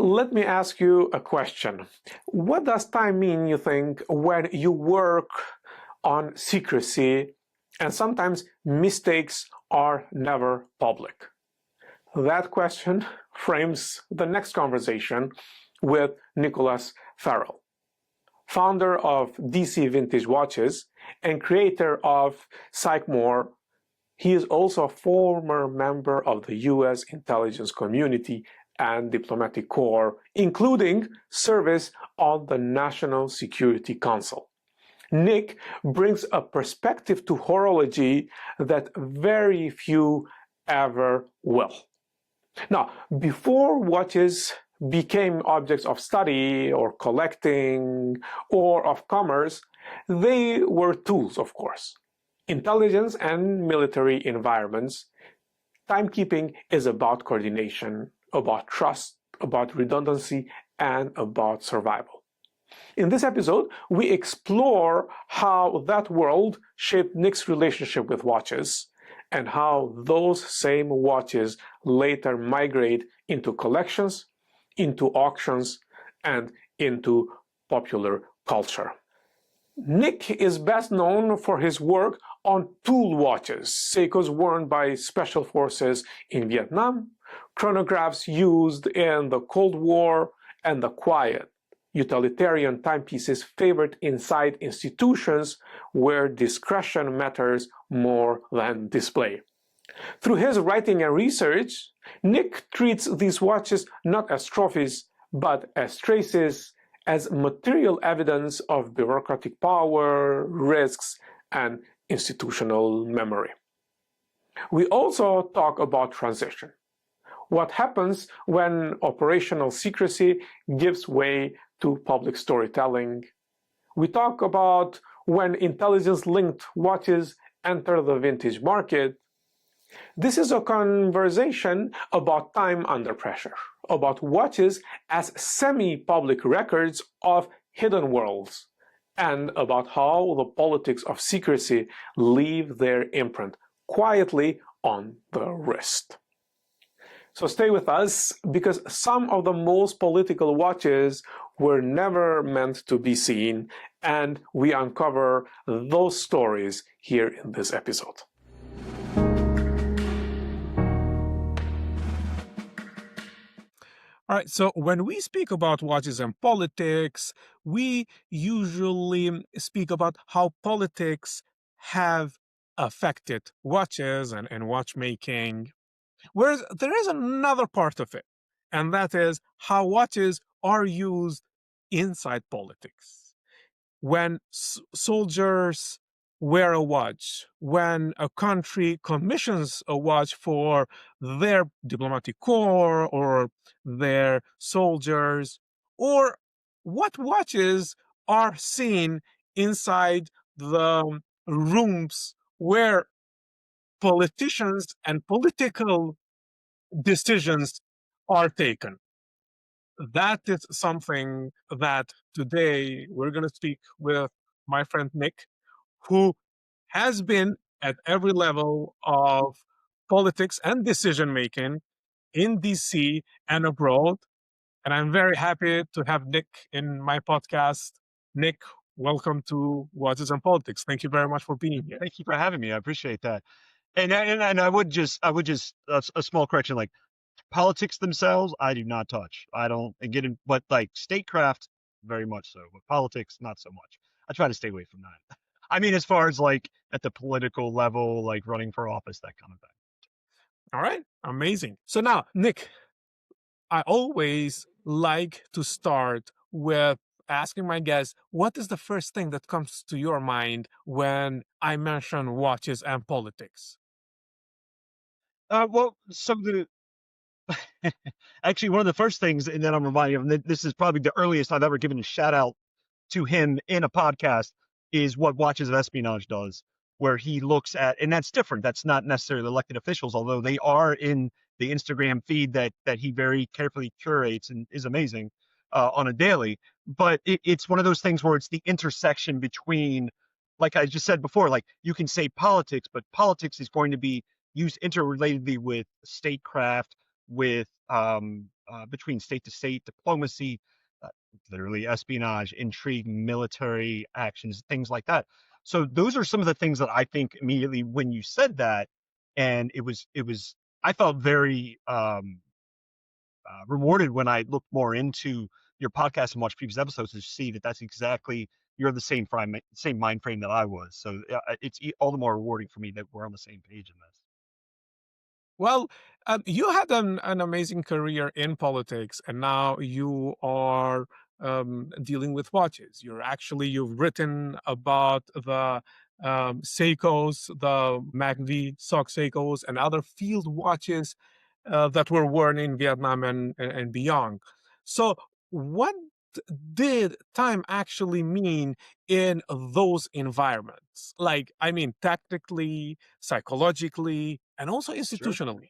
Let me ask you a question. What does time mean, you think, when you work on secrecy and sometimes mistakes are never public? That question frames the next conversation with Nicholas Ferrell, founder of DC Vintage Watches and creator of Sycamore. He is also a former member of the US intelligence community and diplomatic corps, including service on the National Security Council. Nick brings a perspective to horology that very few ever will. Now, before watches became objects of study or collecting or of commerce, they were tools, of course. Intelligence and military environments, timekeeping is about coordination, about trust, about redundancy, and about survival. In this episode, we explore how that world shaped Nick's relationship with watches and how those same watches later migrate into collections, into auctions, and into popular culture. Nick is best known for his work on tool watches, Seikos worn by special forces in Vietnam, chronographs used in the Cold War, and the quiet, utilitarian timepieces favored inside institutions where discretion matters more than display. Through his writing and research, Nick treats these watches not as trophies, but as traces, as material evidence of bureaucratic power, risks, and institutional memory. We also talk about transition. What happens when operational secrecy gives way to public storytelling? We talk about when intelligence-linked watches enter the vintage market. This is a conversation about time under pressure, about watches as semi-public records of hidden worlds, and about how the politics of secrecy leave their imprint quietly on the wrist. So stay with us, because some of the most political watches were never meant to be seen, and we uncover those stories here in this episode. All right, so when we speak about watches and politics, we usually speak about how politics have affected watches and watchmaking. Whereas there is another part of it, and that is how watches are used inside politics. When soldiers wear a watch, when a country commissions a watch for their diplomatic corps or their soldiers, or what watches are seen inside the rooms where politicians and political decisions are taken. That is something that today we're going to speak with my friend Nick, who has been at every level of politics and decision making in DC and abroad. And I'm very happy to have Nick in my podcast. Nick, welcome to Watches and Politics. Thank you very much for being here. Thank you for having me. I appreciate that. And I would just a small correction, like politics themselves, I do not touch. I don't get in, but like statecraft, very much so. But politics, not so much. I try to stay away from that. I mean, as far as like at the political level, like running for office, that kind of thing. All right, amazing. So now, Nick, I always like to start with asking my guests, what is the first thing that comes to your mind when I mention watches and politics? Well, actually, one of the first things, and then I'm reminding you, and this is probably the earliest I've ever given a shout out to him in a podcast, is what Watches of Espionage does, where he looks at, and that's different. That's not necessarily elected officials, although they are in the Instagram feed that he very carefully curates and is amazing on a daily. But it's one of those things where it's the intersection between, like I just said before, like you can say politics, but politics is going to be used interrelatedly with statecraft, with between state to state diplomacy, uh, literally espionage, intrigue, military actions, things like that. So those are some of the things that I think immediately when you said that, and it was I felt very rewarded when I looked more into your podcast and watched previous episodes to see that that's exactly you're the same mind frame that I was. So it's all the more rewarding for me that we're on the same page in this. Well, you had an amazing career in politics, and now you are dealing with watches. You've written about the Seikos, the MACV-SOG Seikos, and other field watches that were worn in Vietnam and beyond. So, what did time actually mean in those environments? Like, I mean, tactically, psychologically, and also Sure. institutionally.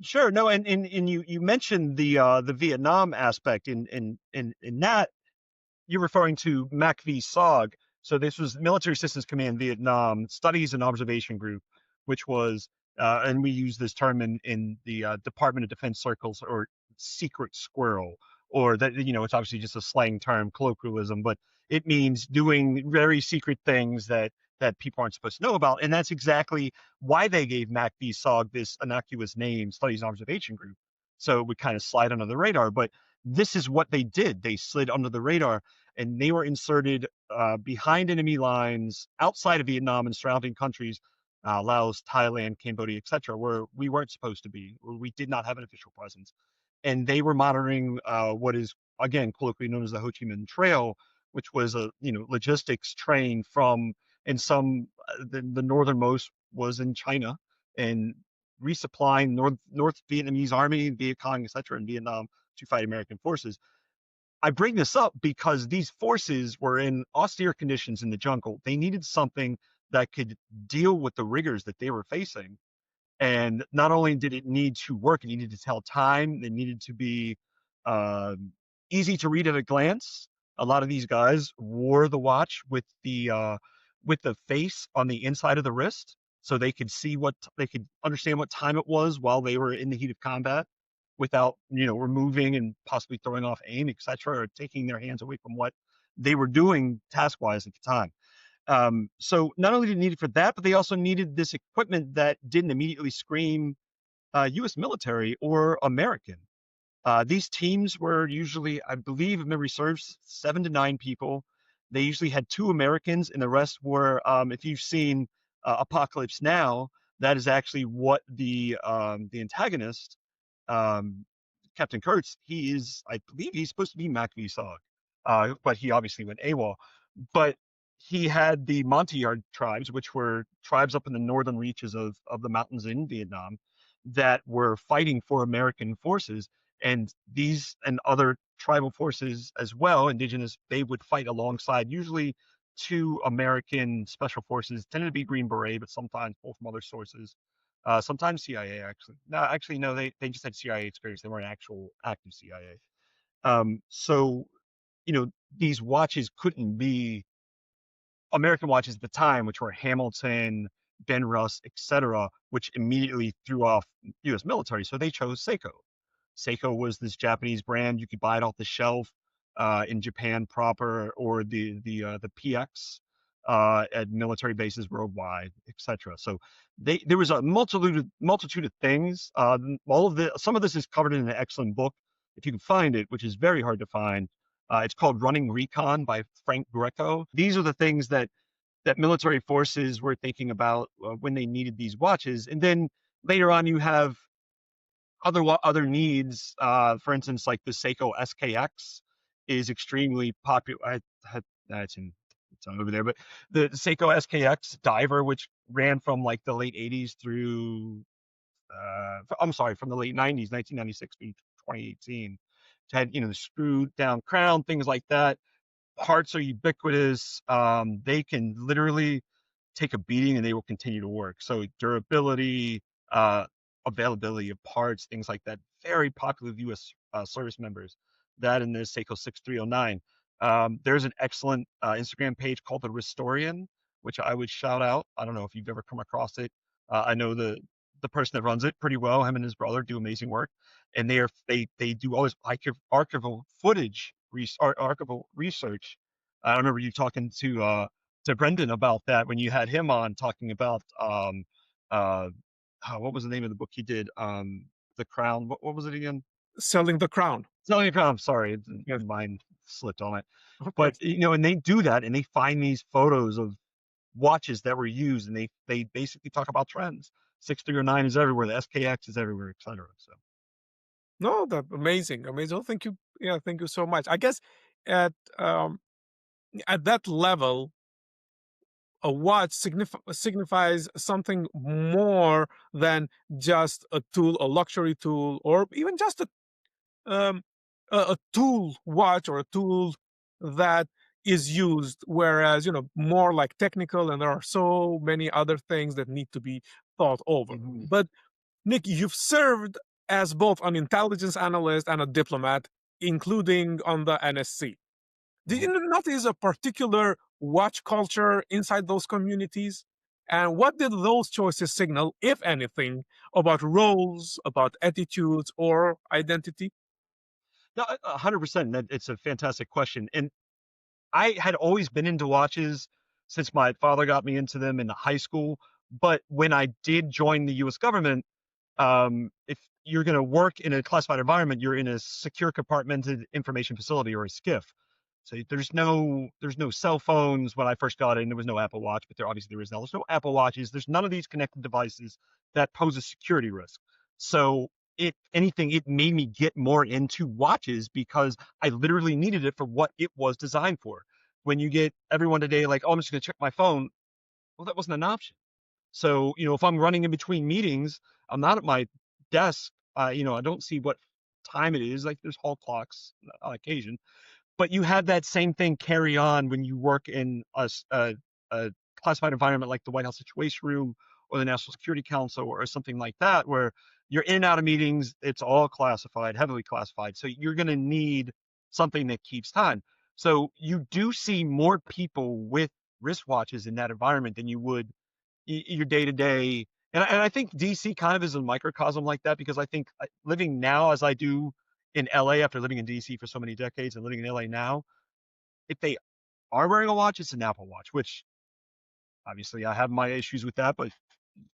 Sure. No, and you mentioned the Vietnam aspect in that you're referring to MACV-SOG. So this was Military Assistance Command Vietnam Studies and Observation Group, which was, and we use this term in the Department of Defense circles, or secret squirrel, or that, it's obviously just a slang term, colloquialism, but it means doing very secret things that people aren't supposed to know about. And that's exactly why they gave MACV-SOG this innocuous name, Studies and Observation Group. So it would kind of slide under the radar. But this is what they did. They slid under the radar, and they were inserted behind enemy lines outside of Vietnam and surrounding countries, Laos, Thailand, Cambodia, etc., where we weren't supposed to be, where we did not have an official presence. And they were monitoring what is, again, colloquially known as the Ho Chi Minh Trail, which was a logistics train from, and the northernmost was in China, and resupplying North Vietnamese Army, Viet Cong, etc., in Vietnam to fight American forces. I bring this up because these forces were in austere conditions in the jungle. They needed something that could deal with the rigors that they were facing. And not only did it need to work, it needed to tell time. It needed to be uh, easy to read at a glance. A lot of these guys wore the watch with the face on the inside of the wrist, so they could see they could understand what time it was while they were in the heat of combat, without removing and possibly throwing off aim, etc., or taking their hands away from what they were doing task wise at the time. So not only did they need it for that, but they also needed this equipment that didn't immediately scream U.S. military or American. These teams were usually, I believe, if memory serves, 7 to 9 people. They usually had 2 Americans, and the rest were, if you've seen Apocalypse Now, that is actually what the antagonist, um, Captain Kurtz, I believe he's supposed to be MACV-SOG, but he obviously went AWOL. But he had the Montagnard tribes, which were tribes up in the northern reaches of the mountains in Vietnam, that were fighting for American forces. And these and other tribal forces as well, indigenous, they would fight alongside, usually 2 American special forces, tended to be Green Beret, but sometimes pulled from other sources. Sometimes CIA, actually. No, actually, no, they just had CIA experience. They weren't actual active CIA. So, these watches couldn't be American watches at the time, which were Hamilton, Ben Russ, etc., which immediately threw off U.S. military. So they chose Seiko. Seiko was this Japanese brand. You could buy it off the shelf in Japan proper, or the PX at military bases worldwide, etc. So there was a multitude of things. Some of this is covered in an excellent book, if you can find it, which is very hard to find. It's called Running Recon by Frank Greco. These are the things that military forces were thinking about when they needed these watches. And then later on, you have other needs. For instance, like the Seiko SKX is extremely popular. It's over there, but the Seiko SKX diver, which ran from like the late 80s through, I'm sorry, from the late 90s, 1996 to 2018, had the screwed down crown, things like that. Parts are ubiquitous. They can literally take a beating and they will continue to work. So durability, uh, availability of parts, things like that. Very popular with U.S. Service members. That and the Seiko 6309. There's an excellent Instagram page called The Restorian, which I would shout out. I don't know if you've ever come across it. I know the person that runs it pretty well. Him and his brother do amazing work, and they do always archival footage, archival research. I remember you talking to Brendan about that when you had him on talking about uh what was the name of the book he did, The Crown. What was it again? Selling the crown. Selling the Crown. I'm sorry, Yes. mine slipped on it. Okay. But and they do that, and they find these photos of watches that were used, and they basically talk about trends. 639 is everywhere, the SKX is everywhere, etc. So No, that amazing, amazing. Oh, thank you. Yeah, thank you so much. I guess at um, at that level, a watch signifies something more than just a tool, a luxury tool, or even just um, a tool watch or a tool that is used. Whereas, more like technical, and there are so many other things that need to be thought over. But Nick, you've served as both an intelligence analyst and a diplomat, including on the NSC. Did you notice a particular watch culture inside those communities? And what did those choices signal, if anything, about roles, about attitudes, or identity? no, 100%. It's a fantastic question, and I had always been into watches since my father got me into them in high school. But when I did join the U.S. government, if you're going to work in a classified environment, you're in a secure compartmented information facility, or a SCIF. So there's no cell phones. When I first got in, there was no Apple Watch, but there is now. There's no Apple Watches. There's none of these connected devices that pose a security risk. So if anything, it made me get more into watches because I literally needed it for what it was designed for. When you get everyone today like, oh, I'm just going to check my phone. Well, that wasn't an option. So, if I'm running in between meetings, I'm not at my desk. I don't see what time it is. Like, there's hall clocks on occasion, but you have that same thing carry on when you work in a classified environment like the White House Situation Room or the National Security Council or something like that, where you're in and out of meetings. It's all classified, heavily classified. So you're going to need something that keeps time. So you do see more people with wristwatches in that environment than you would your day to day. And I think DC kind of is a microcosm like that, because I think living now as I do in LA after living in DC for so many decades and living in LA now, if they are wearing a watch, it's an Apple Watch, which obviously I have my issues with that, but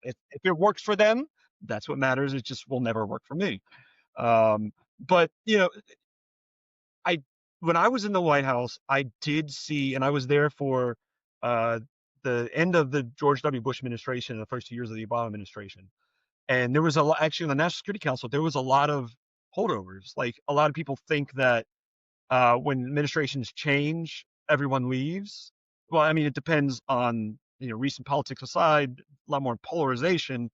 if it works for them, that's what matters. It just will never work for me. But I when I was in the White House, I did see, and I was there for uh, the end of the George W. Bush administration and the first 2 years of the Obama administration. And there was a lot, actually, on the National Security Council, there was a lot of holdovers. Like, a lot of people think that when administrations change, everyone leaves. Well, I mean, it depends on, recent politics aside, a lot more polarization.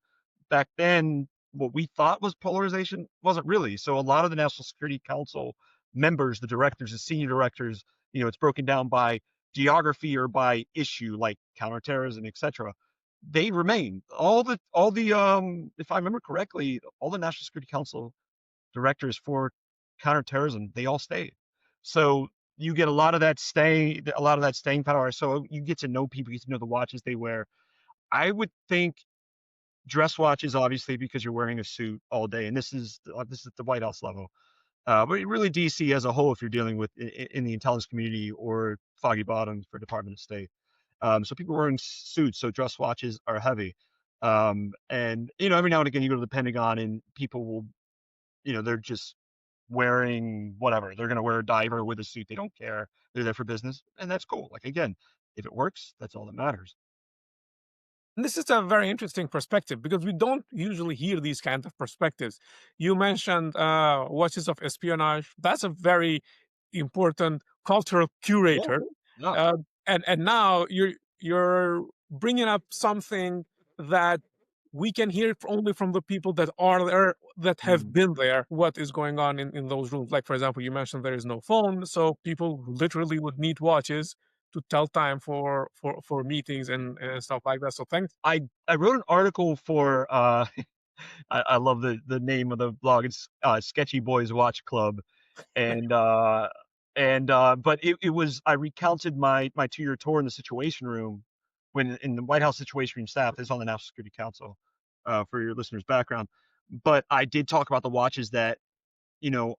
Back then, what we thought was polarization wasn't really. So a lot of the National Security Council members, the directors, the senior directors, it's broken down by geography or by issue, like counterterrorism, etc. They remain. All the if I remember correctly, all the National Security Council directors for counterterrorism, they all stayed. So you get a lot of that staying power. So you get to know people, you get to know the watches they wear. I would think dress watches, obviously, because you're wearing a suit all day, and this is at the White House level. But really, DC as a whole, if you're dealing with in the intelligence community or Foggy Bottoms for Department of State. So people wearing suits, so dress watches are heavy. And every now and again you go to the Pentagon and people will, they're just wearing whatever. They're gonna wear a diver with a suit. They don't care. They're there for business, and that's cool. Like, again, if it works, that's all that matters. This is a very interesting perspective because we don't usually hear these kind of perspectives. You mentioned watches of espionage. That's a very important cultural Yeah, curator, yeah. uh, and now you're bringing up something that we can hear only from the people that are there, that have Mm. been there. What is going on in those rooms? Like, for example, you mentioned there is no phone, so people literally would need watches to tell time for meetings and stuff like that. So thanks. I wrote an article for I love the name of the blog. It's Sketchy Boys Watch Club, and but it was, I recounted my 2 year tour in the Situation Room when in the White House Situation Room staff is on the National Security Council. for your listeners' background. But I did talk about the watches that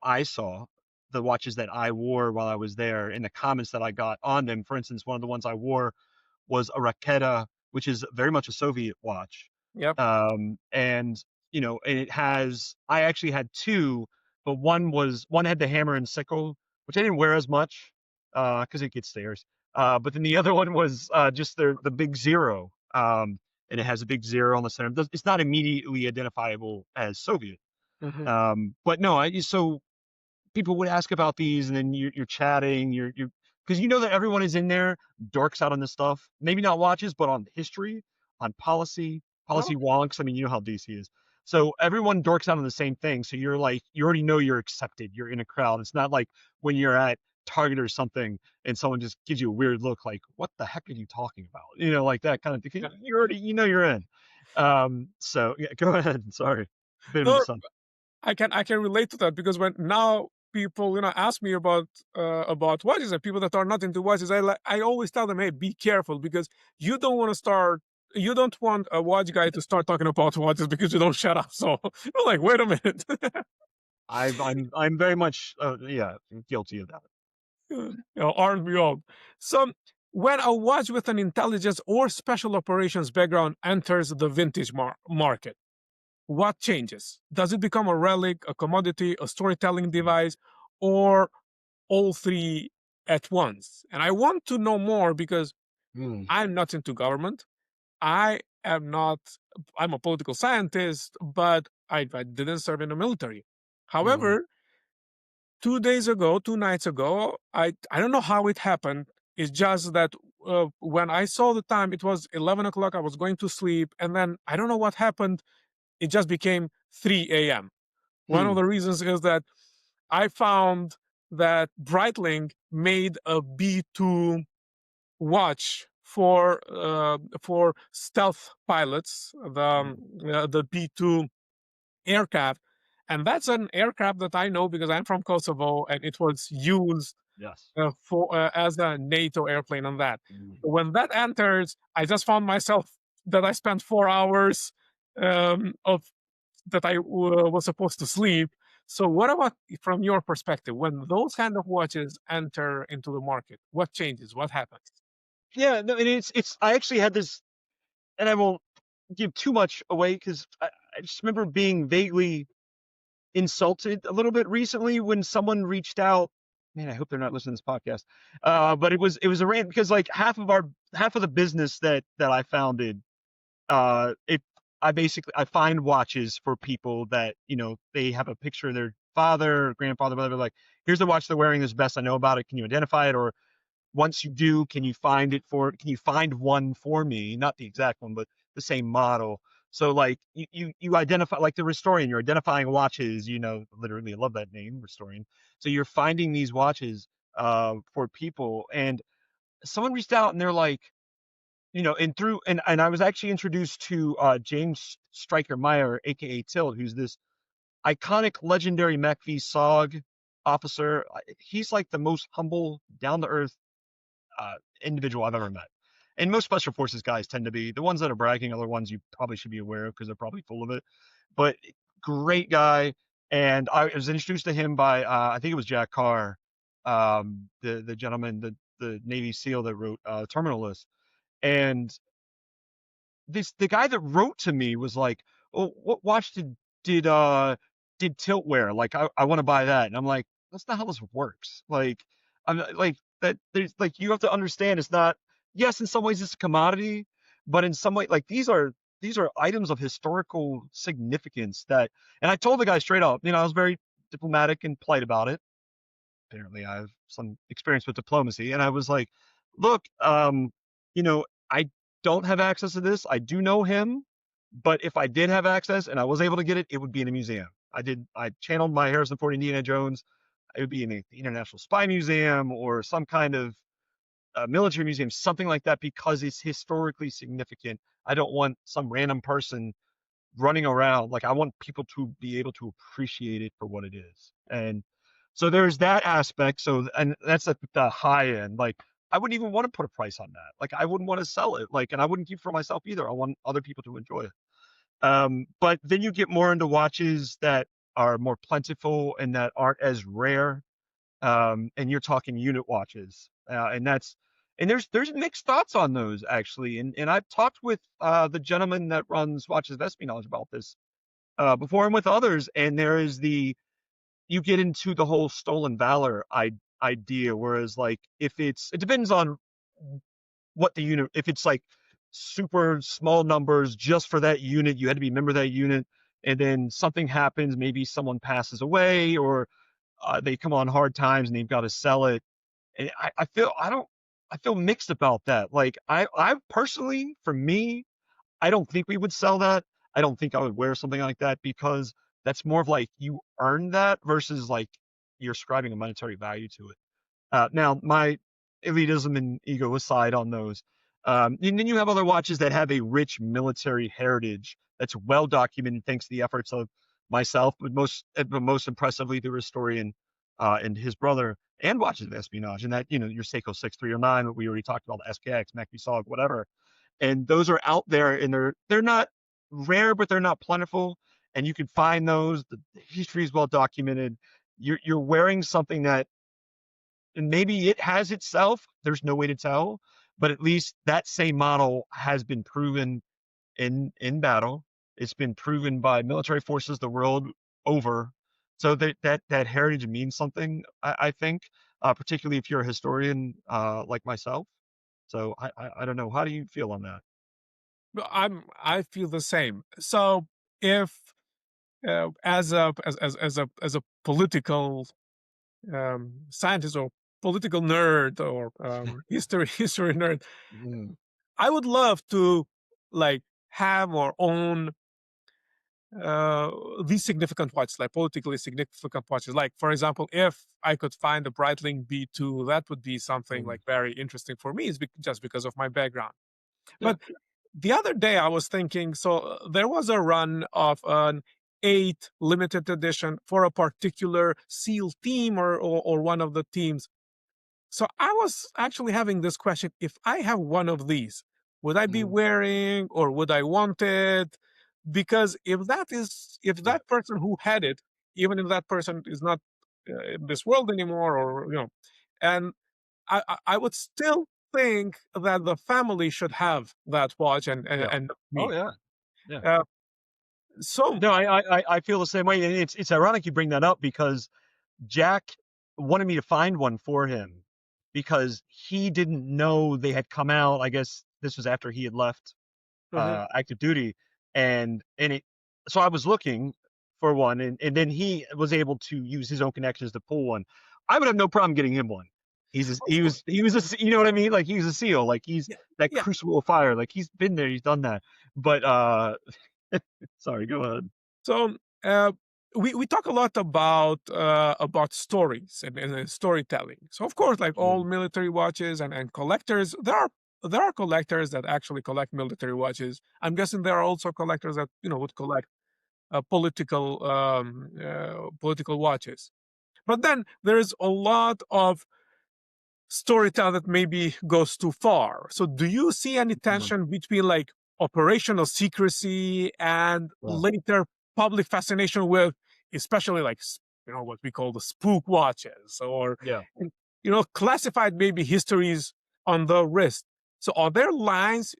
I saw, the watches that I wore while I was there, and the comments that I got on them. For instance, one of the ones I wore was a Raketa, which is very much a Soviet watch. Yep. And and it has, I actually had two, but one had the hammer and sickle, which I didn't wear as much because it gets stairs. But then the other one was just the big zero. And it has a big zero on the center. It's not immediately identifiable as Soviet. Hmm. But no, so people would ask about these, and then you're chatting, you're because that everyone is in there dorks out on this stuff. Maybe not watches, but on history, on policy Oh, wonks. I mean, you know how DC is. So everyone dorks out on the same thing. So you're like, you already know you're accepted. You're in a crowd. It's not like when you're at Target or something and someone just gives you a weird look, like, what the heck are you talking about? Like that kind of thing. yeah. You already, you're in. So yeah, go ahead. Sorry, bit of a No, sun. I can relate to that because when now people ask me about watches and people that are not into watches, I always tell them, hey, be careful because you don't want to start. You don't want a watch guy to start talking about watches because you don't shut up. So you're like, wait a minute. I'm very much guilty of that. Aren't we all? So when a watch with an intelligence or special operations background enters the vintage market, what changes? Does it become a relic, a commodity, a storytelling device, or all three at once? And I want to know more because Hmm. I'm not into government. I am not, I'm a political scientist, but I didn't serve in the military. Hmm. However, 2 days ago, 2 nights ago, I don't know how it happened. It's just that when I saw the time, it was 11 o'clock. I was going to sleep. And then I don't know what happened. It just became 3 a.m. One of Hmm. the reasons is that I found that Breitling made a B2 watch for stealth pilots, the B2 aircraft, and that's an aircraft that I know because I'm from Kosovo, and it was used Yes. for as a NATO airplane on that. Hmm. When that enters, I just found myself that I spent 4 hours of that I was supposed to sleep. So, what about from your perspective when those kind of watches enter into the market? What changes? What happens? Yeah, no, and it's. I actually had this, and I won't give too much away because I just remember being vaguely insulted a little bit recently when someone reached out. Man, I hope they're not listening to this podcast. But it was a rant because like half of the business that I founded, it I find watches for people that they have a picture of their father or grandfather, whatever. Like, here's the watch they're wearing. This is the best I know about it. Can you identify it? Or once you do, can you find one for me? Not the exact one, but the same model. So like you identify, like the Restorian, you're identifying watches, literally I love that name, Restorian. So you're finding these watches for people, and someone reached out and they're like, and I was actually introduced to James Stryker Meyer, aka Tilt, who's this iconic legendary MACV-SOG officer. He's like the most humble, down to earth individual I've ever met. And most special forces guys tend to be. The ones that are bragging are the ones you probably should be aware of because they're probably full of it. But great guy. And I was introduced to him by I think it was Jack Carr, the gentleman, the Navy SEAL that wrote Terminal List. And the guy that wrote to me was like, "Oh, what watch did did Tilt wear? Like, I want to buy that." And I'm like, "That's not how this works." Like, I'm like that. There's like, you have to understand, it's not. Yes, in some ways it's a commodity, but in some way, like, these are items of historical significance that. And I told the guy straight up, I was very diplomatic and polite about it. Apparently I have some experience with diplomacy. And I was like, look, I don't have access to this. I do know him, but if I did have access and I was able to get it, it would be in a museum. I channeled my Harrison Ford Indiana Jones. It would be in the International Spy Museum or some kind of military museum, something like that, because it's historically significant. I don't want some random person running around. Like, I want people to be able to appreciate it for what it is. And so there's that aspect. So, and that's at the high end. Like, I wouldn't even want to put a price on that. Like, I wouldn't want to sell it. Like, and I wouldn't keep it for myself either. I want other people to enjoy it. But then you get more into watches that are more plentiful and that aren't as rare. And you're talking unit watches, and there's mixed thoughts on those actually. And I've talked with the gentleman that runs Watches of Espionage about this before, and with others. And there is you get into the whole stolen valor idea, whereas like if it depends on what the unit, if it's like super small numbers just for that unit, you had to be a member of that unit, and then something happens, maybe someone passes away or they come on hard times and they've got to sell it. And I feel mixed about that. Like I personally, for me, I don't think we would sell that. I don't think I would wear something like that because that's more of like you earn that versus like you're ascribing a monetary value to it. Now, my elitism and ego aside on those, and then you have other watches that have a rich military heritage that's well documented thanks to the efforts of myself, but most impressively the historian and his brother, and Watches of Espionage, and that your Seikos 6309 that we already talked about, the SKX, MACV-SOG, whatever, and those are out there, and they're not rare, but they're not plentiful, and you can find those. The history is well documented. You're wearing something that, and maybe it has itself. There's no way to tell, but at least that same model has been proven in battle. It's been proven by military forces the world over. So that heritage means something, I think, particularly if you're a historian like myself. So I don't know. How do you feel on that? I feel the same. So if as a political scientist or political nerd or history nerd, Mm, I would love to like have or own these significant watches, like politically significant watches. Like, for example, if I could find a Breitling B2, that would be something like very interesting for me, just because of my background. yeah. But the other day I was thinking, so there was a run of an 8 limited edition for a particular SEAL team or one of the teams. So I was actually having this question: if I have one of these, would I be Mm, wearing or would I want it? Because if yeah. that person who had it, even if that person is not in this world anymore, or and I would still think that the family should have that watch Yeah. and Oh me. yeah. Yeah. Uh, so No, I feel the same way, and it's ironic you bring that up because Jack wanted me to find one for him because he didn't know they had come out. I guess this was after he had left mhm. active duty, and it. So I was looking for one, and then he was able to use his own connections to pull one. I would have no problem getting him one. Of course. He was a, you know what I mean? Like he's a SEAL, like he's Yeah, that yeah. crucible of fire, like he's been there, he's done that. But sorry, go ahead. So we talk a lot about stories and storytelling. So of course, like all Mm, military watches and collectors, there are collectors that actually collect military watches. I'm guessing there are also collectors that would collect political watches. But then there is a lot of storytelling that maybe goes too far. So do you see any mm, tension between like operational secrecy and yeah, later public fascination with, especially like what we call the spook watches, or yeah. classified maybe histories on the wrist? So are there lines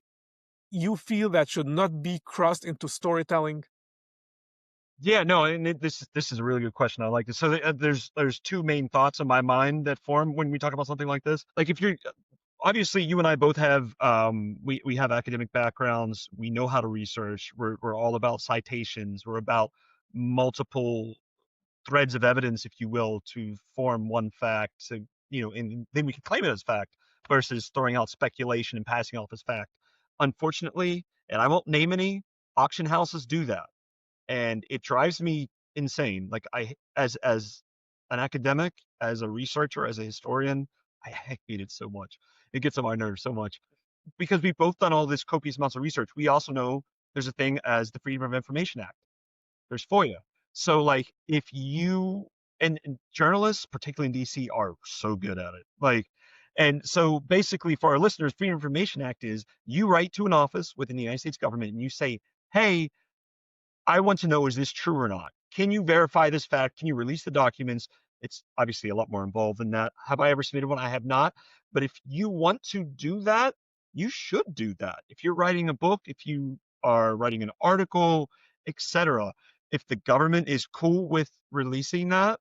you feel that should not be crossed into storytelling? Yeah, no, and this is a really good question. I like this. So there's two main thoughts in my mind that form when we talk about something like this. Like if you're obviously you and I both have we have academic backgrounds. We know how to research. We're all about citations. We're about multiple threads of evidence, if you will, to form one fact. So and then we can claim it as fact versus throwing out speculation and passing off as fact. Unfortunately, and I won't name any, auction houses do that, and it drives me insane. Like as an academic, as a researcher, as a historian, I hate it so much. It gets on my nerves so much because we've both done all this copious amounts of research. We also know there's a thing as the Freedom of Information Act. There's FOIA. So like if you and journalists, particularly in DC, are so good at it. Like, and so basically for our listeners, Freedom of Information Act is you write to an office within the United States government and you say, hey, I want to know, is this true or not? Can you verify this fact? Can you release the documents? It's obviously a lot more involved than that. Have I ever submitted one? I have not. But if you want to do that, you should do that. If you're writing a book, if you are writing an article, etc., if the government is cool with releasing that,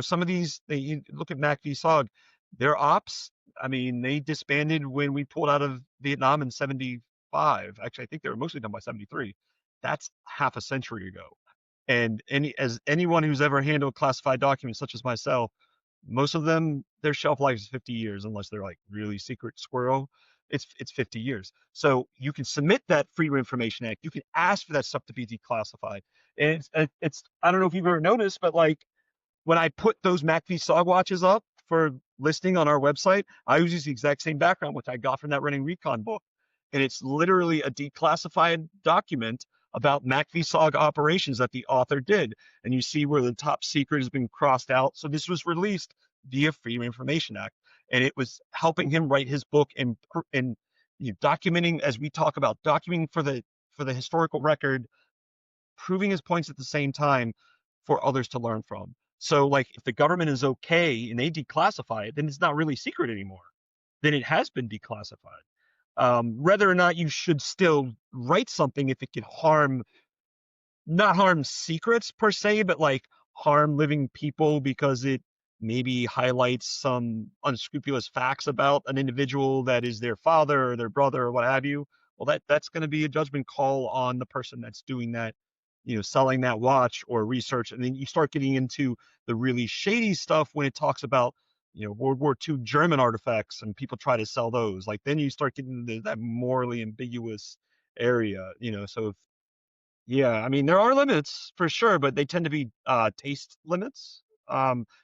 some of these, you look at MACV-SOG, their ops, I mean, they disbanded when we pulled out of Vietnam in 75. Actually, I think they were mostly done by 73. That's half a century ago. And as anyone who's ever handled classified documents, such as myself, most of them, their shelf life is 50 years, unless they're like really secret squirrel. It's 50 years. So you can submit that Freedom of Information Act. You can ask for that stuff to be declassified. And it's I don't know if you've ever noticed, but like when I put those MACV-SOG watches up for listing on our website, I use the exact same background, which I got from that Running Recon book. And it's literally a declassified document about MACV-SOG operations that the author did. And you see where the top secret has been crossed out. So this was released via Freedom of Information Act. And it was helping him write his book and documenting, as we talk about, documenting for the historical record, proving his points at the same time for others to learn from. So like if the government is okay and they declassify it, then it's not really secret anymore. Then it has been declassified. Whether or not you should still write something if it could not harm secrets per se, but like harm living people because it maybe highlights some unscrupulous facts about an individual that is their father or their brother or what have you. Well, that's going to be a judgment call on the person that's doing that, selling that watch or research. And then you start getting into the really shady stuff when it talks about, World War II German artifacts and people try to sell those. Like then you start getting into that morally ambiguous area, So yeah, I mean there are limits for sure, but they tend to be taste limits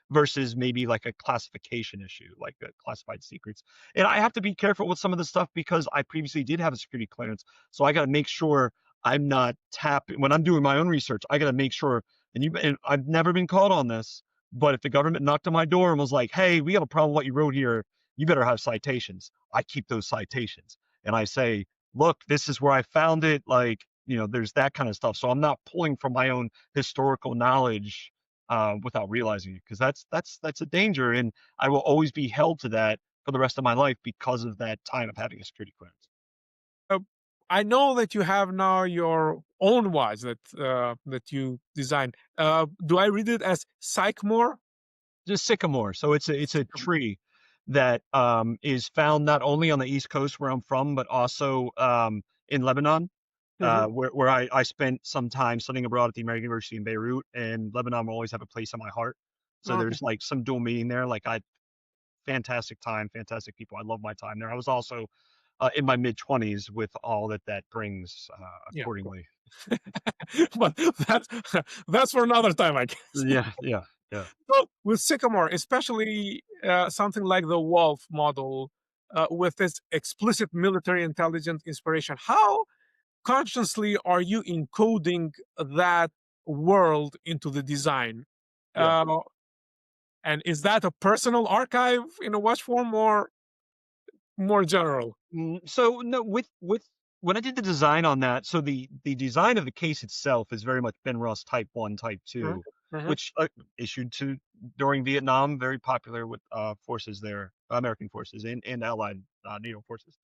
versus maybe like a classification issue, like classified secrets. And I have to be careful with some of the stuff because I previously did have a security clearance, so I got to make sure I'm not tapping when I'm doing my own research. I got to make sure, and I've never been called on this, but if the government knocked on my door and was like, "Hey, we have a problem with what you wrote here. You better have citations." I keep those citations, and I say, "Look, this is where I found it." Like, there's that kind of stuff. So I'm not pulling from my own historical knowledge without realizing it, because that's a danger, and I will always be held to that for the rest of my life because of that time of having a security clearance. I know that you have now your own watch that you designed. Do I read it as Sycamore? Just Sycamore. So it's a tree that is found not only on the East Coast where I'm from, but also in Lebanon, Mhm. where I spent some time studying abroad at the American University in Beirut, and Lebanon will always have a place in my heart. So Okay. there's like some dual meaning there. Like fantastic time, fantastic people. I love my time there. I was also in my mid 20s with all that brings Yeah. accordingly. But that's that's for another time, I guess. Yeah, yeah, yeah. So with Sycamore, especially something like the Wolf model, with its explicit military intelligence inspiration, how consciously are you encoding that world into the design? Yeah. Uh, and is that a personal archive in a watch form or more general? So no, with when I did the design on that, so the design of the case itself is very much Ben Ross Type 1, Type Mhm, 2, mhm. which issued to during Vietnam, very popular with forces there, American forces and allied NATO forces.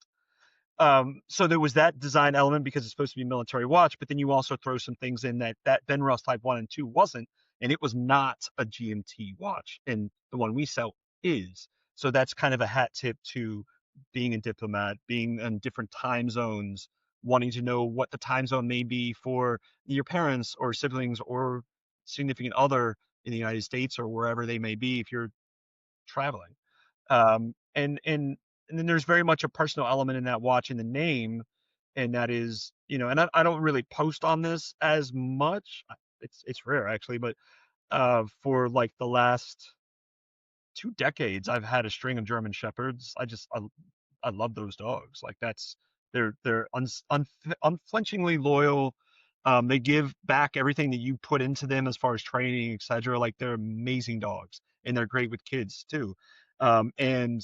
So there was that design element because it's supposed to be a military watch, but then you also throw some things in that Ben Ross Type 1 and 2 wasn't, and it was not a GMT watch, and the one we sell is. So that's kind of a hat tip to being a diplomat, being in different time zones, wanting to know what the time zone may be for your parents or siblings or significant other in the United States or wherever they may be if you're traveling. And then there's very much a personal element in that watch in the name, and that is, and I don't really post on this as much. It's rare actually, but for like the last 2 decades, I've had a string of German Shepherds. I love those dogs. Like they're unflinchingly loyal. They give back everything that you put into them as far as training, etc. Like they're amazing dogs, and they're great with kids too. And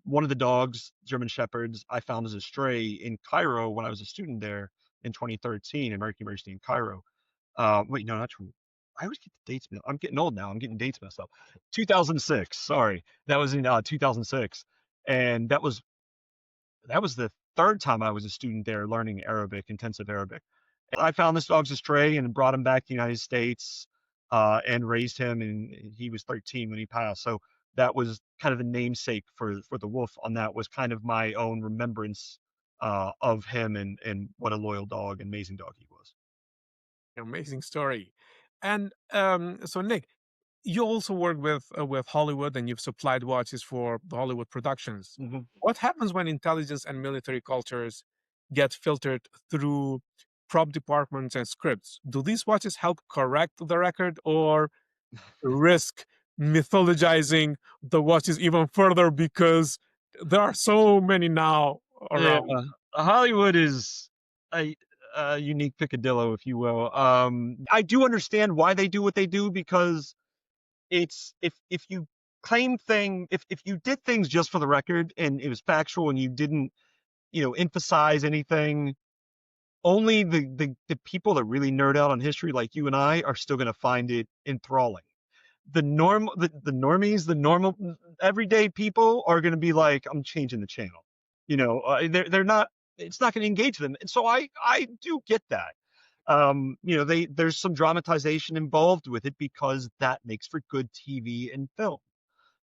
one of the dogs, German Shepherds, I found as a stray in Cairo when I was a student there. in 2013, American University in Cairo. Wait, no, not true. I always get the dates. I'm getting old now. I'm getting dates messed up. 2006. Sorry, that was in 2006, and that was the third time I was a student there learning Arabic, intensive Arabic. And I found this dog's a stray and brought him back to the United States, and raised him. And he was 13 when he passed. So that was kind of the namesake for the wolf. On that was kind of my own remembrance of him and what a loyal dog, amazing dog he was. Amazing story. And so, Nick, you also work with Hollywood, and you've supplied watches for the Hollywood productions. Mhm. What happens when intelligence and military cultures get filtered through prop departments and scripts? Do these watches help correct the record, or risk mythologizing the watches even further because there are so many now Yeah, around? Hollywood is a, a unique picadillo, if you will. I do understand why they do what they do, because it's if you if you did things just for the record and it was factual and you didn't emphasize anything, only the people that really nerd out on history like you and I are still going to find it enthralling. The normies, the normal everyday people are going to be like, I'm changing the channel. They're not. It's not going to engage them, and so I do get that. There's some dramatization involved with it because that makes for good TV and film.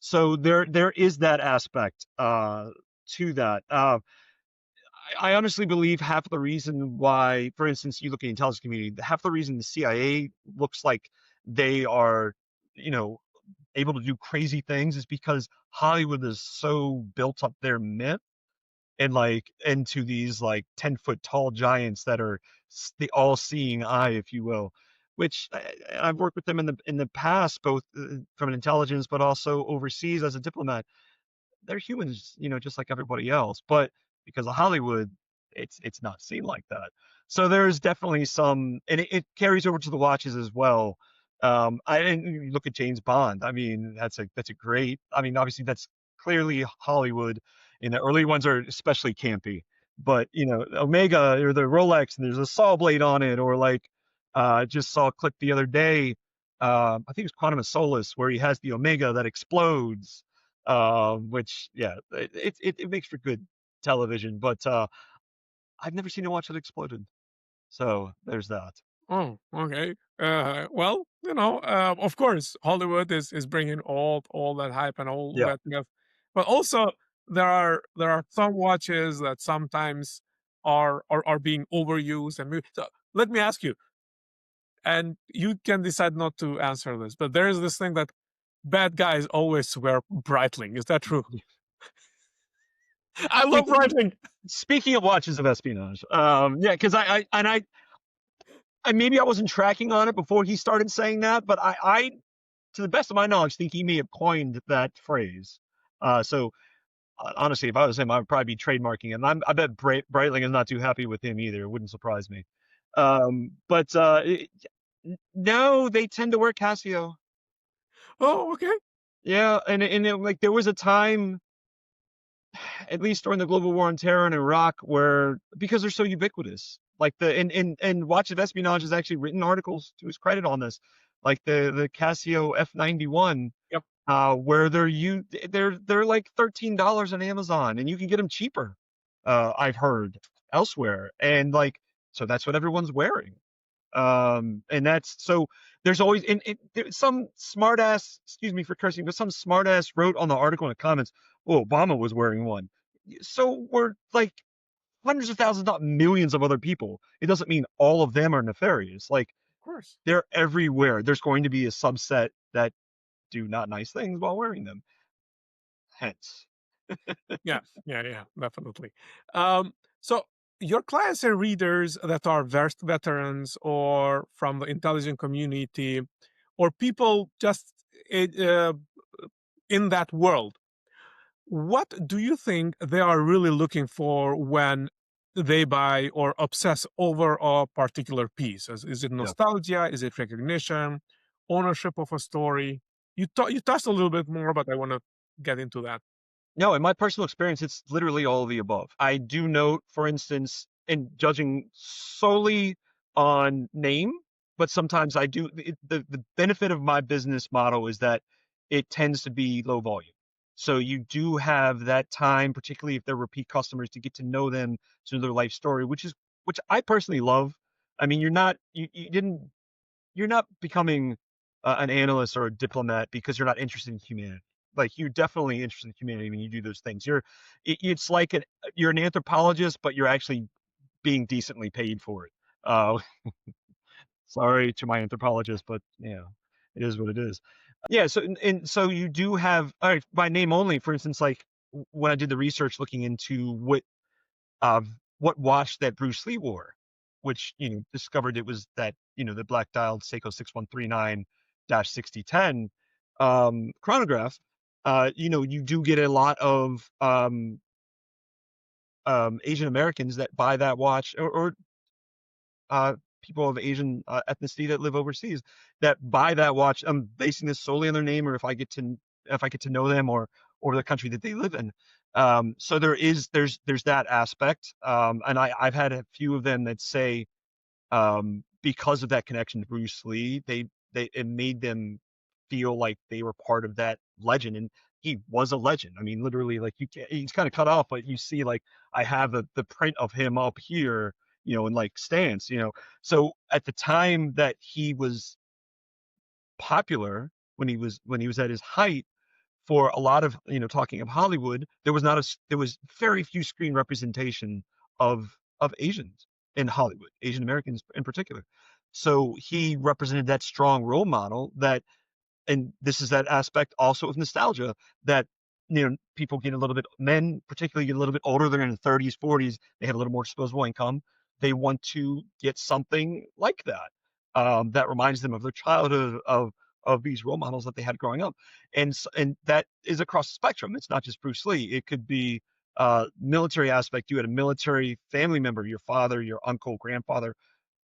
So there is that aspect to that. I honestly believe half of the reason why, for instance, you look at the intelligence community, half the reason the CIA looks like they are, you know, able to do crazy things is because Hollywood has so built up their myth and like into these like 10-foot tall giants that are the all-seeing eye, if you will. Which I've worked with them in the past, both from an intelligence but also overseas as a diplomat. They're humans, just like everybody else. But because of Hollywood, it's not seen like that. So there's definitely some, and it carries over to the watches as well. I didn't you look at James Bond. I mean, that's a great. I mean, obviously that's clearly Hollywood, and the early ones are especially campy. But Omega or the Rolex, and there's a saw blade on it, or like just saw a clip the other day. I think it's Quantum of Solace where he has the Omega that explodes, which yeah, it makes for good television. But I've never seen a watch that exploded, so there's that. Oh, okay. Well, of course, Hollywood is bringing all that hype and all Yeah. that stuff, but also there are some watches that sometimes are being overused and so let me ask you, and you can decide not to answer this, but there is this thing that bad guys always wear Breitling. Is that true? I love Speaking Breitling. speaking of watches of espionage, yeah, because I maybe I wasn't tracking on it before he started saying that, but I to the best of my knowledge, think he may have coined that phrase. So honestly, if I was him, I would probably be trademarking it. And I bet Breitling is not too happy with him either. It wouldn't surprise me. But no, they tend to wear Casio. Oh, okay. Yeah, like there was a time, at least during the global war on terror in Iraq, where because they're so ubiquitous, like and Watch of Espionage has actually written articles to his credit on this, like the Casio F91, Yep. where they're like $13 on Amazon, and you can get them cheaper. I've heard elsewhere, and like so that's what everyone's wearing. And that's so there's always some smartass, excuse me for cursing, but some smartass wrote on the article in the comments, oh, Obama was wearing one. So we're like hundreds of thousands, not millions of other people. It doesn't mean all of them are nefarious. Like Of course. they're everywhere. There's going to be a subset that do not nice things while wearing them. Hence. Yeah, definitely. So your clients and readers that are veterans or from the intelligence community or people just in that world, what do you think they are really looking for when they buy or obsess over a particular piece? Is it Yeah. nostalgia? Is it recognition? Ownership of a story? You touched a little bit more, but I want to get into that. No, in my personal experience, it's literally all of the above. I do note, for instance, and judging solely on name, but sometimes I do. The benefit of my business model is that it tends to be low volume. So you do have that time, particularly if they're repeat customers, to get to know them, to know their life story, which I personally love. I mean, you're not becoming an analyst or a diplomat because you're not interested in humanity. Like, you're definitely interested in humanity when you do those things. It's like you're an anthropologist, but you're actually being decently paid for it. Uh, Sorry to my anthropologist, but yeah, it is what it is. Yeah. So and so you do have, all right, by name only, for instance, like when I did the research looking into what watch that Bruce Lee wore, which, discovered it was that, the black dialed Seiko 6139-6010 chronograph. You do get a lot of Asian Americans that buy that watch, or people of Asian ethnicity that live overseas that buy that watch. I'm basing this solely on their name, or if I get to know them, or the country that they live in. So there's that aspect, and I've had a few of them that say, because of that connection to Bruce Lee, it made them feel like they were part of that legend, and he was a legend. I mean, literally, like, he's kind of cut off, but you see, like, I have the print of him up here, in like stance, So at the time that he was popular, when he was at his height, for a lot of, talking of Hollywood, there was very few screen representation of Asians in Hollywood, Asian Americans in particular. So he represented that strong role model that, and this is that aspect also of nostalgia, that, people get a little bit, men particularly, get a little bit older, they're in their 30s, 40s, they have a little more disposable income, they want to get something like that, that reminds them of their childhood, of these role models that they had growing up. And that is across the spectrum. It's not just Bruce Lee. It could be military aspect. You had a military family member, your father, your uncle, grandfather.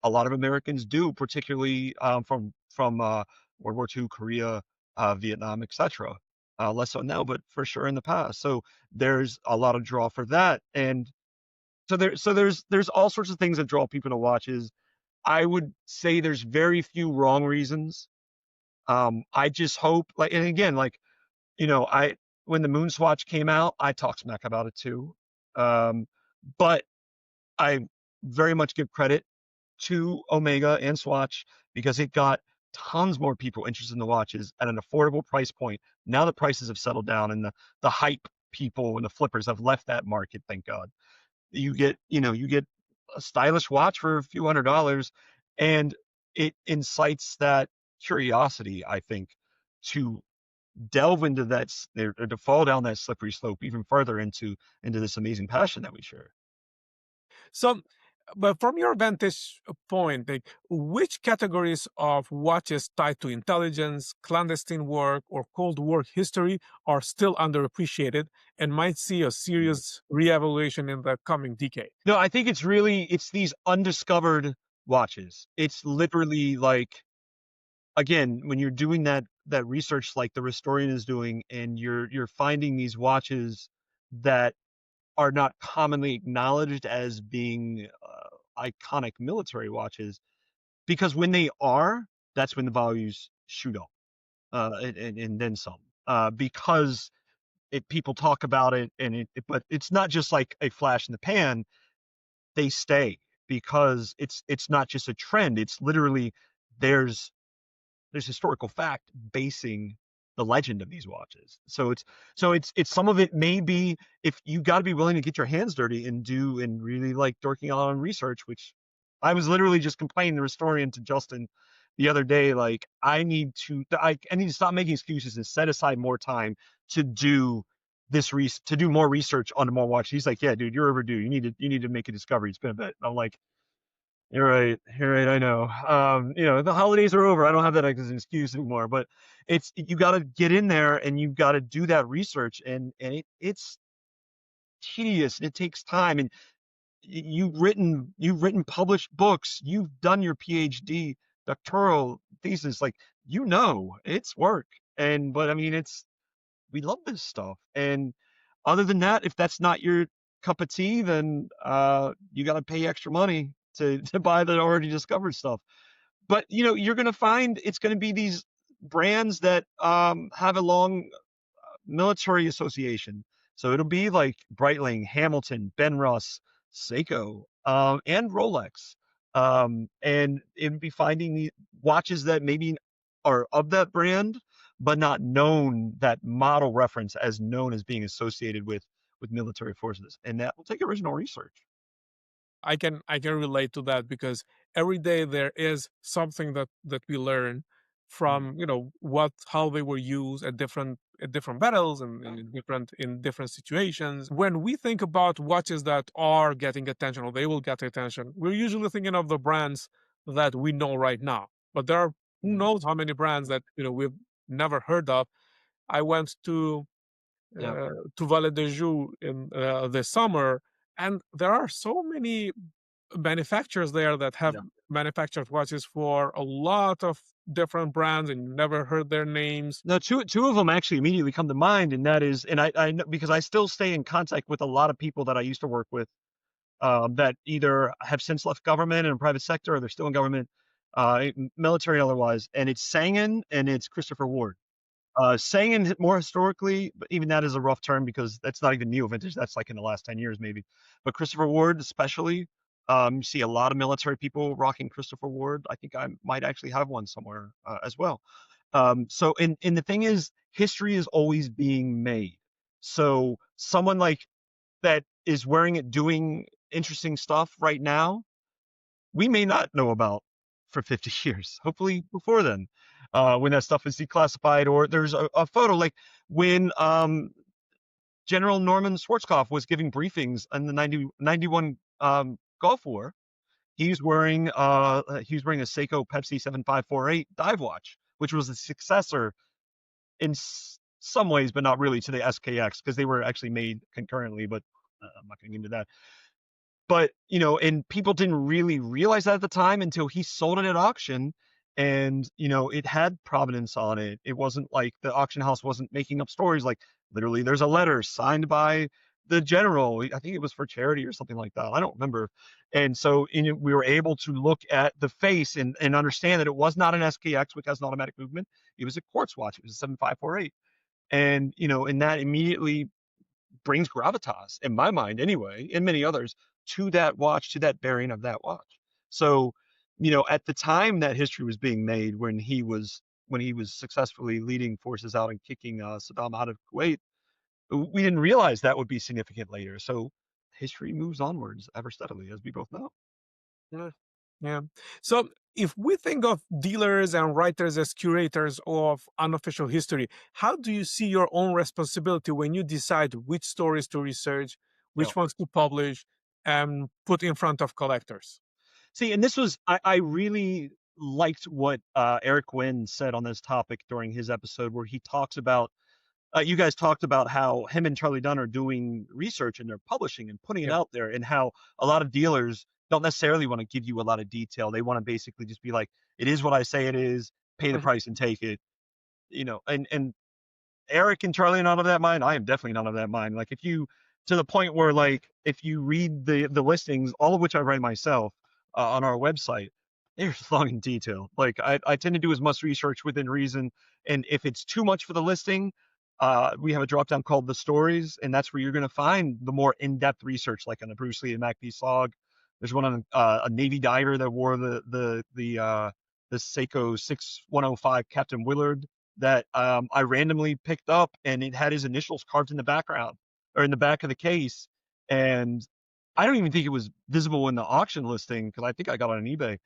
A lot of Americans do, particularly from World War II, Korea, Vietnam, etc. Less so now, but for sure in the past. So there's a lot of draw for that, and there's all sorts of things that draw people to watches. I would say there's very few wrong reasons. I just hope, like, and again, like, I when the Moon Swatch came out, I talked smack about it too. But I very much give credit to Omega and Swatch because it got tons more people interested in the watches at an affordable price point. Now the prices have settled down, and the hype people and the flippers have left that market, thank God. You get a stylish watch for a few $100s, and it incites that curiosity, I think, to delve into that, or to fall down that slippery slope even further into this amazing passion that we share. So, but from your vantage point, like, which categories of watches tied to intelligence, clandestine work, or Cold War history are still underappreciated and might see a serious reevaluation in the coming decade? No, I think it's these undiscovered watches. It's literally like, again, when you're doing that research like the Restorian is doing, and you're finding these watches that are not commonly acknowledged as being iconic military watches, because when they are, that's when the values shoot up, and then some, because people talk about it, but it's not just like a flash in the pan. They stay because it's not just a trend. It's literally, there's historical fact basing the legend of these watches. So it's some of it may be, if you got to be willing to get your hands dirty and really like dorking out on research, which I was literally just complaining the Restorian to Justin the other day, like, I need to stop making excuses and set aside more time to do to do more research on more watches. He's like, yeah, dude, you're overdue. You need to make a discovery. It's been a bit. I'm like, you're right. You're right. I know. The holidays are over. I don't have that as an excuse anymore. But you got to get in there and you've got to do that research, and it's tedious and it takes time. And you've written published books. You've done your PhD, doctoral thesis. Like, it's work. But I mean, we love this stuff. And other than that, if that's not your cup of tea, then you got to pay extra money to buy the already discovered stuff. But you're going to find it's going to be these brands that have a long military association. So it'll be like Breitling, Hamilton, Benrus, Seiko, and Rolex. And it'll be finding the watches that maybe are of that brand, but not known, that model reference as known as being associated with military forces. And that will take original research. I can relate to that, because every day there is something that we learn from how they were used at different battles and in different situations. When we think about watches that are getting attention, or they will get attention, we're usually thinking of the brands that we know right now. But there are who knows how many brands that we've never heard of. I went to Valle de Joux in this summer, and there are so many manufacturers there that have manufactured watches for a lot of different brands, and you never heard their names. No, two of them actually immediately come to mind, and that is, and I know, because I still stay in contact with a lot of people that I used to work with, that either have since left government and private sector, or they're still in government, military otherwise, and it's Sangan and it's Christopher Ward. Saying more historically, but even that is a rough term because that's not even neo vintage. That's like in the last 10 years, maybe. But Christopher Ward, especially, you see a lot of military people rocking Christopher Ward. I think I might actually have one somewhere as well. So, and the thing is, history is always being made. So someone like that is wearing it, doing interesting stuff right now, we may not know about for 50 years, hopefully before then, when that stuff is declassified, or there's a photo like when General Norman Schwarzkopf was giving briefings in the 91 Gulf War. He was wearing a Seiko Pepsi 7548 dive watch, which was a successor in some ways, but not really, to the SKX, because they were actually made concurrently, but I'm not going to get into that. But, and people didn't really realize that at the time until he sold it at auction, and, it had provenance on it. It wasn't like the auction house wasn't making up stories. Like, literally, there's a letter signed by the general. I think it was for charity or something like that. I don't remember. And so we were able to look at the face and understand that it was not an SKX, which has an automatic movement. It was a quartz watch. It was a 7548. And, and that immediately brings gravitas, in my mind anyway, and many others, to that watch, to that bearing of that watch. So, at the time that history was being made, when he was successfully leading forces out and kicking Saddam out of Kuwait, we didn't realize that would be significant later. So history moves onwards ever steadily, as we both know. Yeah. So if we think of dealers and writers as curators of unofficial history, how do you see your own responsibility when you decide which stories to research, which ones to publish, and put in front of collectors? See, and this was, I really liked what Eric Wynn said on this topic during his episode, where he talks about, you guys talked about how him and Charlie Dunn are doing research and they're publishing and putting it out there, and how a lot of dealers don't necessarily want to give you a lot of detail. They want to basically just be like, it is what I say it is, pay the price and take it, and Eric and Charlie are not of that mind. I am definitely not of that mind. Like, to the point where, like, if you read the listings, all of which I write myself on our website, they're long in detail. Like, I tend to do as much research within reason. And if it's too much for the listing, we have a drop down called the stories, and that's where you're going to find the more in-depth research, like on the Bruce Lee and MACV-SOG. There's one on a Navy diver that wore the Seiko 6105 Captain Willard that I randomly picked up, and it had his initials carved in the background, or in the back of the case. And I don't even think it was visible in the auction listing, because I think I got it on eBay.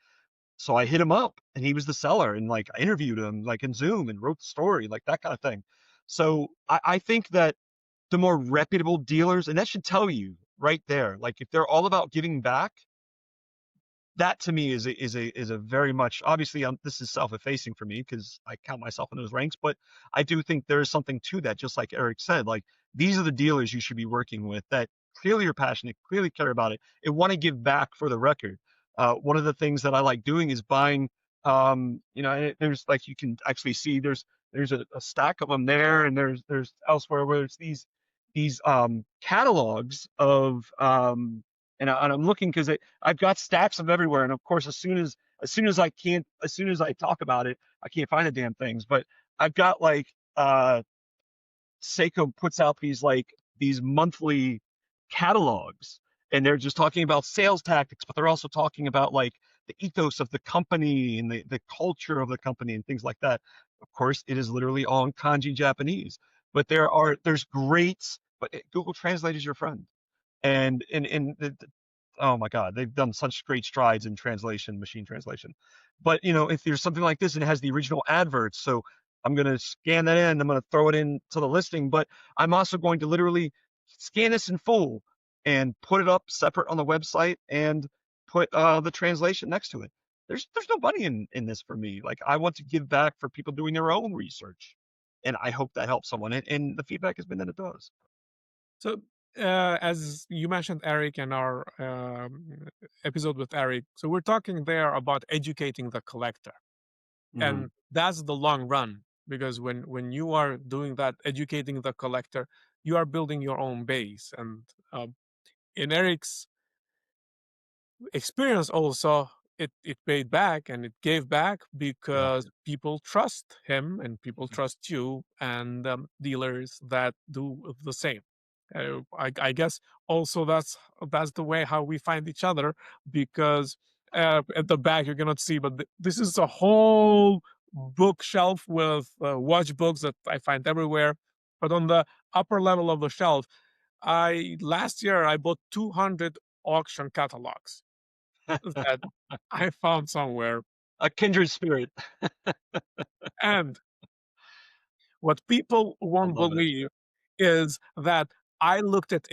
So I hit him up, and he was the seller, and like I interviewed him like in Zoom and wrote the story, like that kind of thing. So I think that the more reputable dealers, and that should tell you right there, like if they're all about giving back, that to me is a very much, obviously this is self-effacing for me because I count myself in those ranks, but I do think there is something to that. Just like Eric said, like these are the dealers you should be working with that clearly are passionate, clearly care about it, and want to give back for the record. One of the things that I like doing is buying, and there's, like, you can actually see there's a stack of them there, and there's elsewhere where it's these these catalogs of and I'm looking because I've got stacks of everywhere, and of course as soon as I talk about it, I can't find the damn things. But I've got like Seiko puts out these monthly catalogs, and they're just talking about sales tactics, but they're also talking about like the ethos of the company and the culture of the company and things like that. Of course, it is literally all in kanji Japanese, but there's great, but Google Translate is your friend. And oh my God, they've done such great strides in translation, machine translation. But if there's something like this and it has the original adverts, so I'm gonna scan that in, I'm gonna throw it into the listing, but I'm also going to literally scan this in full and put it up separate on the website and put the translation next to it. There's no money in this for me. Like, I want to give back for people doing their own research, and I hope that helps someone. And the feedback has been that it does. So, as you mentioned, Eric, in our episode with Eric, so we're talking there about educating the collector, and that's the long run. Because when you are doing that, educating the collector, you are building your own base. And in Eric's experience, also, it paid back and it gave back because people trust him and people trust you, and dealers that do the same. I guess also that's the way how we find each other, because at the back you cannot see, but this is a whole bookshelf with watch books that I find everywhere. But on the upper level of the shelf, last year I bought 200 auction catalogs that I found somewhere. A kindred spirit. And what people I won't love it. believe is that I looked at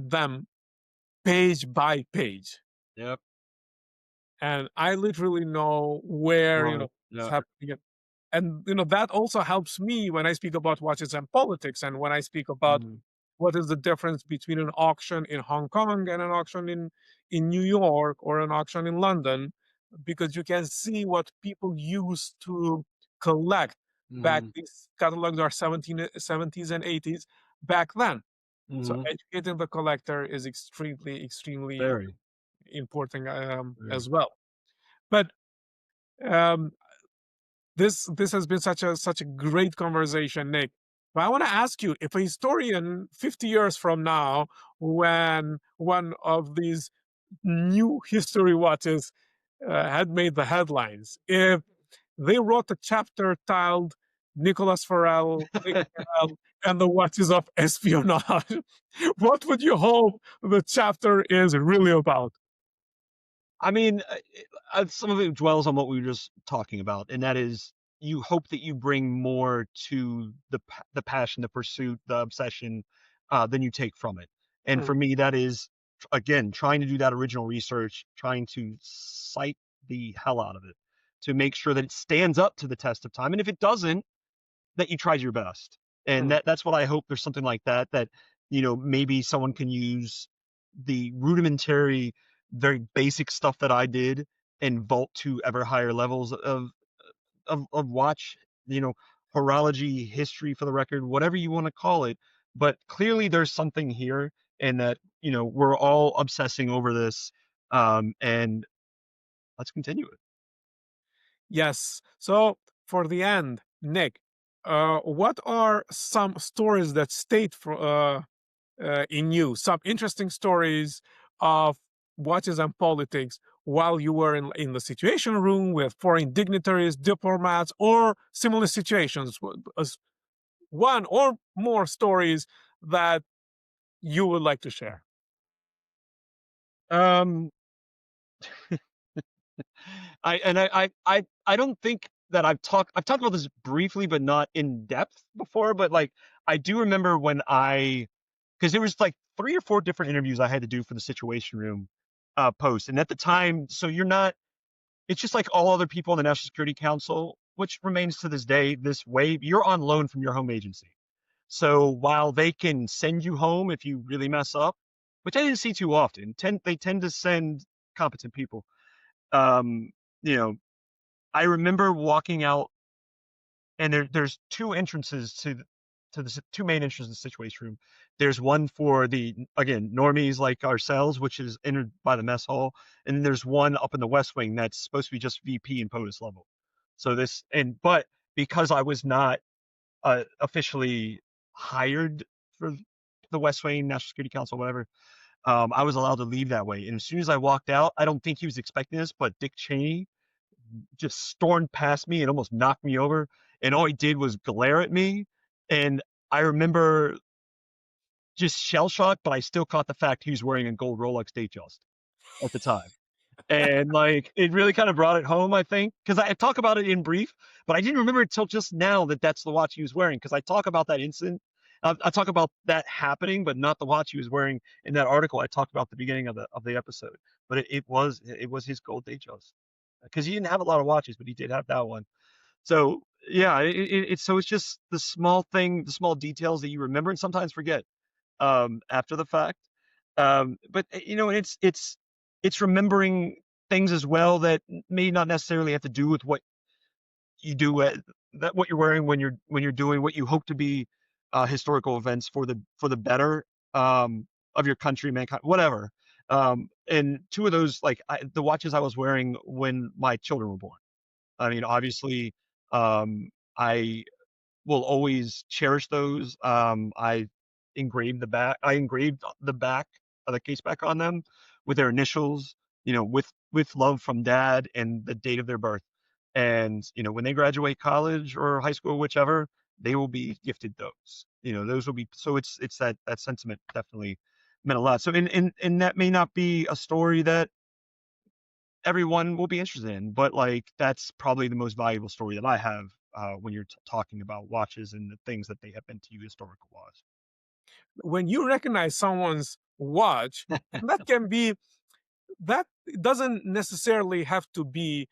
them page by page, Yep. and I literally know where Right. it's Yeah. happening. And that also helps me when I speak about watches and politics, and when I speak about what is the difference between an auction in Hong Kong and an auction in New York or an auction in London, because you can see what people used to collect back. These catalogs are 70s and 80s back then. So educating the collector is extremely Very. important Very. as well. But um, this has been such a great conversation, Nick. But I want to ask you, if a historian 50 years from now, when one of these new history watches had made the headlines, if they wrote a chapter titled Nicholas Ferrell, Nick Ferrell, and the Watches of Espionage, what would you hope the chapter is really about? I mean, some of it dwells on what we were just talking about, and that is you hope that you bring more to the passion, the pursuit, the obsession than you take from it. And for me, that is, again, trying to do that original research, trying to cite the hell out of it to make sure that it stands up to the test of time. And if it doesn't, that you tried your best. And that's what I hope. There's something like that maybe someone can use the rudimentary, very basic stuff that I did and vault to ever higher levels of watch, horology, history, for the record, whatever you want to call it. But clearly there's something here, and that we're all obsessing over this, and let's continue it. Yes. So for the end, Nick, what are some stories that stayed in you? Some interesting stories of watches and politics while you were in the situation room with foreign dignitaries, diplomats, or similar situations. One or more stories that you would like to share. Um, I don't think that I've talked about this briefly, but not in depth before. But like, I do remember because there was like 3 or 4 different interviews I had to do for the Situation Room post, and at the time, so it's just like all other people in the National Security Council, which remains to this day this way. You're on loan from your home agency, so while they can send you home if you really mess up, which I didn't see too often, they tend to send competent people. Um, you know, I remember walking out, and there's 2 entrances the two main entrances in the situation room. There's one for the, again, normies like ourselves, which is entered by the mess hall, and then there's one up in the West Wing that's supposed to be just VP and POTUS level. So but because I was not officially hired for the West Wing, National Security Council, whatever, I was allowed to leave that way. And as soon as I walked out, I don't think he was expecting this, but Dick Cheney just stormed past me and almost knocked me over. And all he did was glare at me. And I remember just shell shocked, but I still caught the fact he was wearing a gold Rolex Datejust at the time. And like, it really kind of brought it home, I think, because I talk about it in brief, but I didn't remember until just now that that's the watch he was wearing, because I talk about that incident. I talk about that happening, but not the watch he was wearing in that article I talked about at the beginning of the episode. But it was his gold Datejust, because he didn't have a lot of watches, but he did have that one. So yeah, it's just the small thing, the small details that you remember and sometimes forget after the fact. But it's remembering things as well that may not necessarily have to do with what you do what you're wearing when you're doing what you hope to be historical events for the better of your country, mankind, whatever. And two of those, like the watches I was wearing when my children were born. I mean, obviously, I will always cherish those. I engraved the back of the case back on them with their initials, with love from dad and the date of their birth. And, when they graduate college or high school, whichever, they will be gifted those. Those will be, so it's that sentiment definitely meant a lot. So and that may not be a story that everyone will be interested in, but like that's probably the most valuable story that I have when you're talking about watches and the things that they have been to you historical wise. When you recognize someone's watch, that doesn't necessarily have to be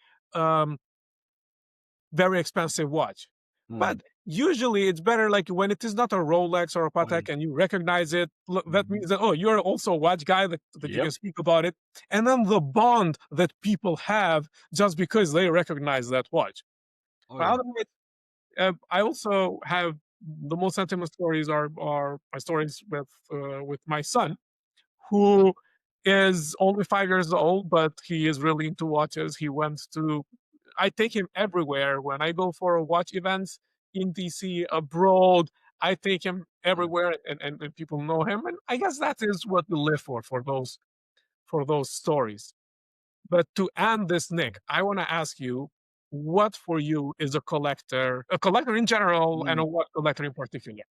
very expensive watch, but usually it's better like when it is not a Rolex or a Patek and you recognize it. That means that, oh, you're also a watch guy, that you can speak about it, and then the bond that people have just because they recognize that watch. By the way, I also have the most sentimental stories are my stories with my son, who is only 5 years old, but he is really into watches. I take him everywhere. When I go for watch events in DC, abroad, I take him everywhere, and people know him. And I guess that is what we live for those stories. But to end this, Nick, I want to ask you, what for you is a collector in general, and a watch collector in particular?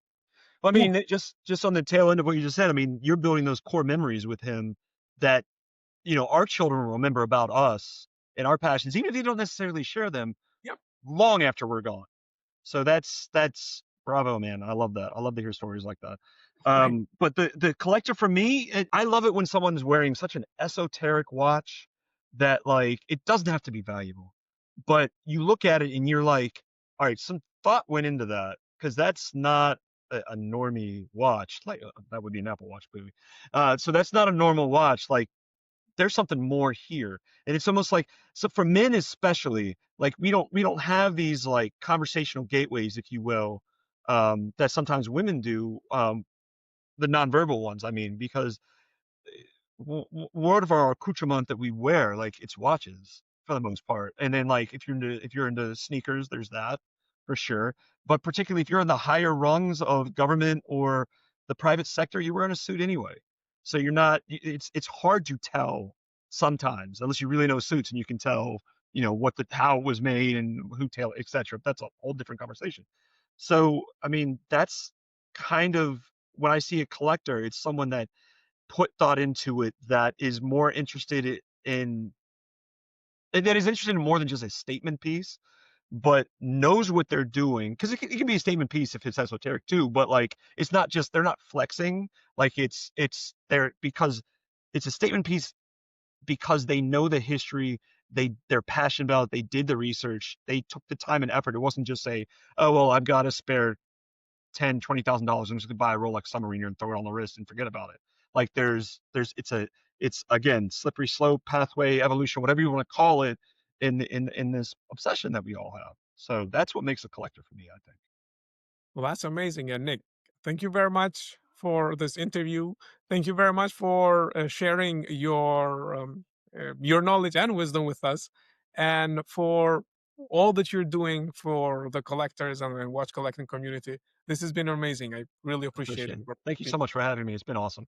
I mean, just on the tail end of what you just said, I mean, you're building those core memories with him that, our children will remember about us and our passions, even if they don't necessarily share them long after we're gone. So that's bravo, man. I love that. I love to hear stories like that. But the collector for me, I love it when someone is wearing such an esoteric watch that like, it doesn't have to be valuable, but you look at it and you're like, all right, some thought went into that, because that's not a normie watch. Like that would be an Apple Watch, baby. So that's not a normal watch. Like there's something more here. And it's almost like, so for men especially, like we don't have these like conversational gateways, if you will, that sometimes women do, the nonverbal ones, I mean, because what of our accoutrement that we wear, like it's watches for the most part. And then like if you're into sneakers, there's that for sure. But particularly if you're in the higher rungs of government or the private sector, you're wearing a suit anyway. So you're not, it's hard to tell sometimes, unless you really know suits and you can tell, how it was made and who tailored, etc. That's a whole different conversation. So, I mean, that's kind of when I see a collector, it's someone that put thought into it, that is more interested in, and that is interested in more than just a statement piece, but knows what they're doing. Because it can be a statement piece if it's esoteric too, but like it's not just, they're not flexing, like it's there because it's a statement piece, because they know the history, they're passionate about it, they did the research, they took the time and effort. It wasn't just say, oh well, I've got a spare $20,000, I'm just gonna buy a Rolex Submariner and throw it on the wrist and forget about it. Like it's again, slippery slope, pathway, evolution, whatever you want to call it, in this obsession that we all have. So that's what makes a collector for me, I think. Well, that's amazing. And Nick, thank you very much for this interview. Thank you very much for sharing your knowledge and wisdom with us, and for all that you're doing for the collectors and the watch collecting community. This has been amazing. I really appreciate it. Thank you so much for having me. It's been awesome.